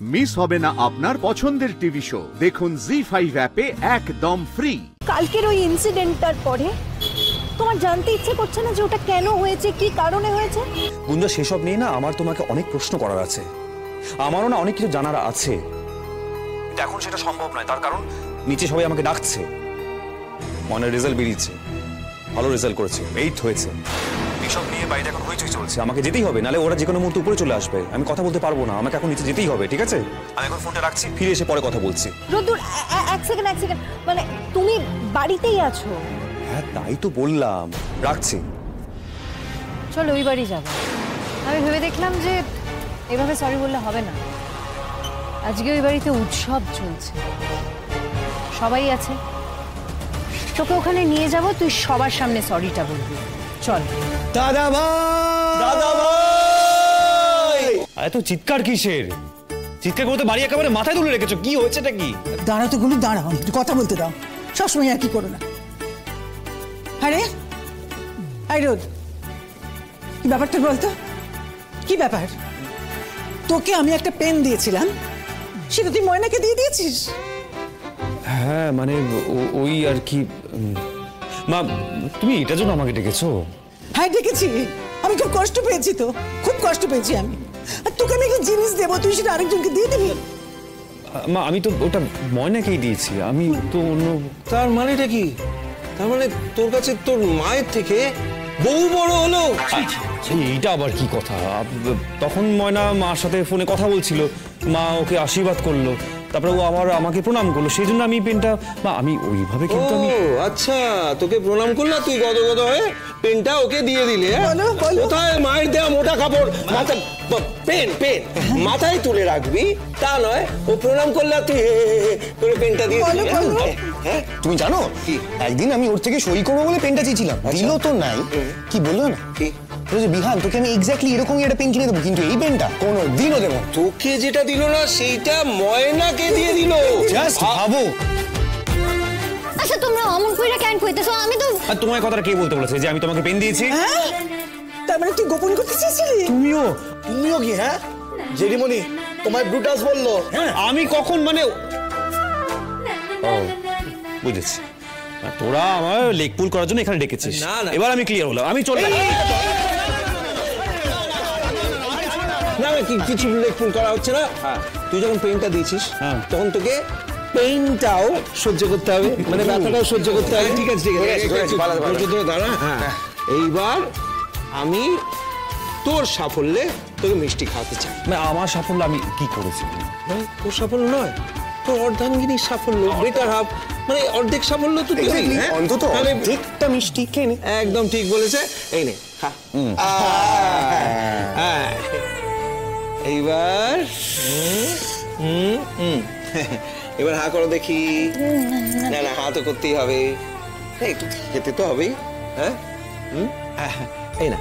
Miss হবে না আপনার পছন্দের টিভি শো। দেখুন জি5 অ্যাপে একদম ফ্রি। কালকের ওই ইনসিডেন্টটার পরে তোমার জানতে ইচ্ছে করছে না যে ওটা কেন হয়েছে, কি কারণে হয়েছে? গুঞ্জা, সেসব নিয়ে না আমার তোমাকে অনেক প্রশ্ন করার আছে। আমারও না অনেক কিছু জানার আছে। এখন সেটা সম্ভব নয়, তার কারণ নিচে সবাই আমাকে ডাকছে। মনের রেজাল্ট বেরিয়েছে, ভালো রেজাল্ট করেছে, 8 হয়েছে। এইসব নিয়ে বাইরে এখন হইচই চলছে। আমাকে যেতেই হবে, নালে ওরা যে কোনো মুহূর্তে উপরে চলে আসবে। আমি কথা বলতে পারবো না, আমাকে এখন নিচে যেতেই হবে, ঠিক আছে? আমি এখন ফোনটা রাখছি, ফিরে এসে পরে কথা বলছি। রোদ্দুর, এক সেকেন্ড, মানে তুমি বাড়িতেই আছো? হ্যাঁ, তাই তো বললাম, রাখছি। চলো ওই বাড়ি যাবো। আমি ভেবে দেখলাম যে এভাবে সরি বললে হবে না। আজকে ওই বাড়িতে উৎসব চলছে, সবাই আছে, তোকে ওখানে নিয়ে যাব, তুই সবার সামনে সরিটা বলবি। চল। দাদা ভাই, এত চিৎকার কিসের? চিৎকার করতে বাড়ি একেবারে মাথায় তুলে রেখেছো, কি হয়েছেটা কি? দাঁড়াও তো গুলো, দাঁড়াও, একটু কথা বলতে দাও। সবসময় আর কি করো না। আরে আই রোদ, কি ব্যাপারটা বলতো? কি ব্যাপার? তোকে আমি একটা পেন দিয়েছিলাম, সেটা তুই ময়নাকে দিয়ে দিয়েছিস? হ্যাঁ, মানে ওই আর কি। মা, তুমি এটার জন্য আমাকে ডেকেছো? হ্যাঁ ডেকেছি, আমি খুব কষ্ট পেয়েছি, তো খুব কষ্ট পেয়েছি আমি। আর তোকে আমি একটা জিনিস দেবো, তুই সেটা আরেকজনকে দিয়ে দিবি? মা, আমি তো ওটা ময়নাকেই দিয়েছি, আমি তো অন্য। তার মানেটা কি? তার মানে তোর কাছে তোর মায়ের থেকে বহু বড় হলো? এইটা আবার কি কথা? তখন ময়না মার সাথে ফোনে কথা বলছিল, মা ওকে আশীর্বাদ করলো, তারপরে ও আবার আমাকে প্রণাম করলো, সেই জন্য আমি পেনটা, মা আমি ওইভাবে কিন্তু আমি। আচ্ছা, তোকে প্রণাম করলা, তুই গদগদ হয়ে পেনটা ওকে দিয়ে দিলে? কোথায় মায়ের দেওয়া মোটা কাপড়? মাথা পেন মাথায় তুলে রাখবি তা নয়, ও প্রণাম করলা, তুই করে পেনটা দিয়ে দিলি। হ্যাঁ, তুমি জানো একদিন আমি ওর থেকে সই করবো বলে পেনটা চেয়েছিলাম, দিল তো নাই। কি বললো না কি? বিহান, তোকে আমি এক্স্যাক্টলি এরকমই একটা পেন কিনে দেবো, কিন্তু এই পেনটা কোনো দিনও দেবো। তোকে যেটা দিল না সেইটা ময়নাকে দিয়ে দিল। জাস্ট ভাবো। আচ্ছা, তোমরা অমন কইরা কেন কইতেছো? আমি তো। আর তোমার কথাটা কে বলতে বলেছে যে আমি তোমাকে পেন দিয়েছি? হ্যাঁ, তার মানে তুই গোপন করতে চেয়েছিলি? তুমিও কি? হ্যাঁ, জেরিমনি তোমায় ব্রুটাস বললো? হ্যাঁ, আমি কখন মানে বুঝেছি, তোরা আমার লেগ পুল করার জন্য এখানে ডেকেছিস। এবার আমি ক্লিয়ার হলাম, আমি চলে না, কিছু লেগ পুল করা হচ্ছে না। তুই যখন পেনটা দিয়েছিস তখন তোকে পেইনটাও সহ্য করতে হবে, মানে ব্যথাটাও সহ্য করতে হবে। ঠিক আছে, দাঁড়া। এইবার আমি তোর সাফল্যে তোকে মিষ্টি খাওয়াতে চাই। আমার সাফল্য আমি কি করেছি? তোর সাফল্য নয়, তোর অর্ধাঙ্গিনীর সাফল্য, বেটার হাফ, মানে অর্ধেক সাফল্য তো তুই। অন্তত একটা মিষ্টি খেয়ে নে। একদম ঠিক বলেছে। এই নে, খা। এইবার এবার হা করো দেখি। না না, হা তো করতেই হবে, একটু খেতে তো হবেই। হ্যাঁ, এই না।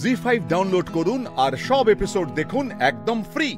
জি5 ডাউনলোড করুন আর সব এপিসোড দেখুন একদম ফ্রি।